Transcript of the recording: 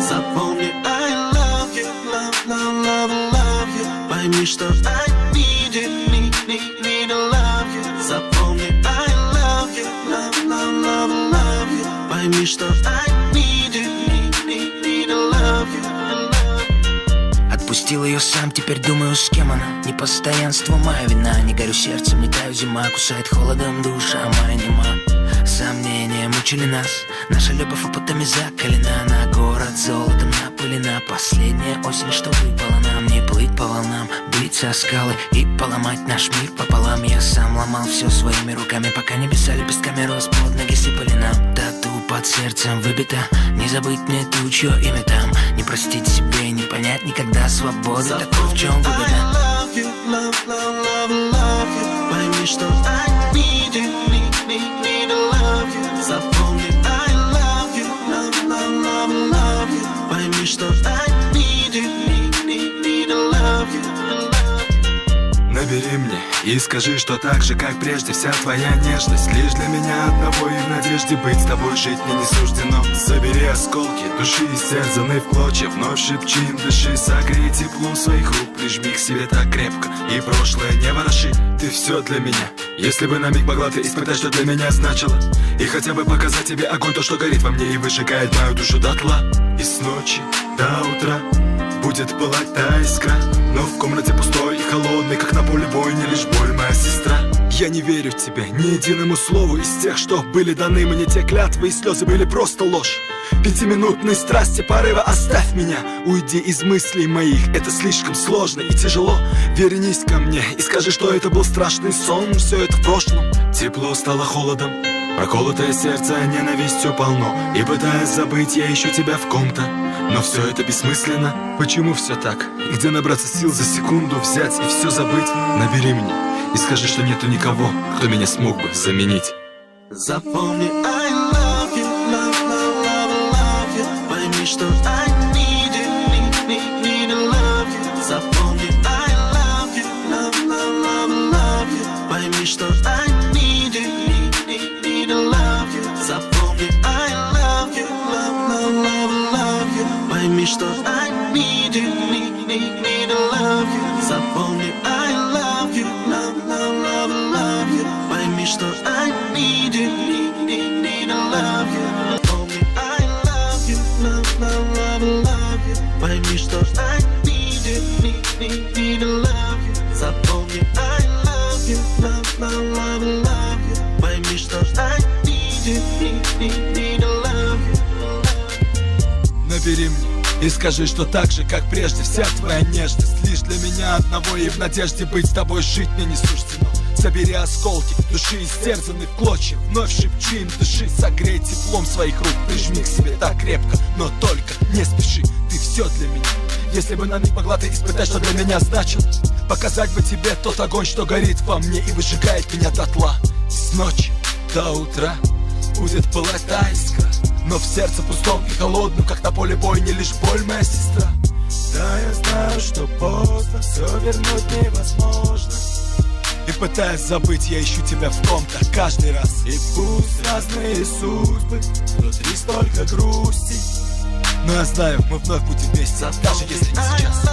Запомни, I love you, love, love, love, love you. Пойми, что I need you, need to love you. Запомни, I love you, love, love, love, love you. Пойми, что I need you, need to love you. Отпустил ее сам, теперь думаю, с кем она. Непостоянство моя вина, не горю сердцем, не таю зима. Кусает холодом душа моя нема. Сомнения мучили нас, наша любовь опытами закалена. На город золотом напылена. Последняя осень, что выпала нам. Не плыть по волнам, биться о скалы и поломать наш мир пополам. Я сам ломал все своими руками, пока небеса лепестками роз под ноги сыпали нам. Тату под сердцем выбита, не забыть мне ту, чье имя там. Не простить себе, не понять никогда свободы. Такой в чем выгода. I love you, love, love, love, love you. Пойми, что I need you, need to love you. Запомни, I love you, love, love, love, love you. Пойми, что I need you, need to love you. Набери мне и скажи, что так же, как прежде, вся твоя нежность лишь для меня одного, и в надежде быть с тобой жить мне не суждено. Собери осколки души, истерзанные в клочья, вновь шепчи им, дыши, согрей теплом своих рук, прижми к себе так крепко, и прошлое не вороши. Ты все для меня, если бы на миг могла ты испытать, что для меня значило, и хотя бы показать тебе огонь, то, что горит во мне и выжигает мою душу дотла. И с ночи до утра будет пылать та искра, но в комнате пустой и холодной, как на поле бойни, лишь боль моя сестра. Я не верю тебе ни единому слову из тех, что были даны мне. Те клятвы и слезы были просто ложь. Пятиминутной страсти порыва оставь меня, уйди из мыслей моих, это слишком сложно и тяжело. Вернись ко мне и скажи, что это был страшный сон, все это в прошлом. Тепло стало холодом, проколотое сердце ненавистью полно, и пытаясь забыть, я ищу тебя в ком-то, но все это бессмысленно. Почему все так? И где набраться сил за секунду взять и все забыть? Набери мне и скажи, что нету никого, кто меня смог бы заменить. Запомни, I love you, love, love, love, love you. Пойми, что I need you, need to love you. Запомни, I love you, love, love, love, love you. Пойми, что I need you, need to love you. Запомни, I love you, love, love, love, love you. Пойми, что I need you, need to love you. Запомни, I love you, love, love, love, love you. Пойми, что I need you, need to love you. Запомни, I love you, love, love, love, love you. Пойми, что I need you, need to love you. Запомни, I love you, love, love, love, love you. Пойми, что I need you, need to love you. Набери мне и скажи, что так же, как прежде, вся твоя нежность лишь для меня одного, и в надежде быть с тобой жить мне не суждено. Собери осколки души, истерзанные в клочья, вновь шепчи им, дыши, согрей теплом своих рук, прижми к себе так крепко, но только не спеши, ты все для меня. Если бы на миг могла ты испытать, что для меня значило, показать бы тебе тот огонь, что горит во мне и выжигает меня дотла. И с ночи до утра будет пылать та искра, но в сердце пустом и холодном, как на поле бойни, лишь боль моя сестра. Да, я знаю, что поздно, все вернуть невозможно, и пытаясь забыть, я ищу тебя в ком-то каждый раз. И пусть разные судьбы, внутри столько грусти, но я знаю, мы вновь будем вместе, даже если не сейчас.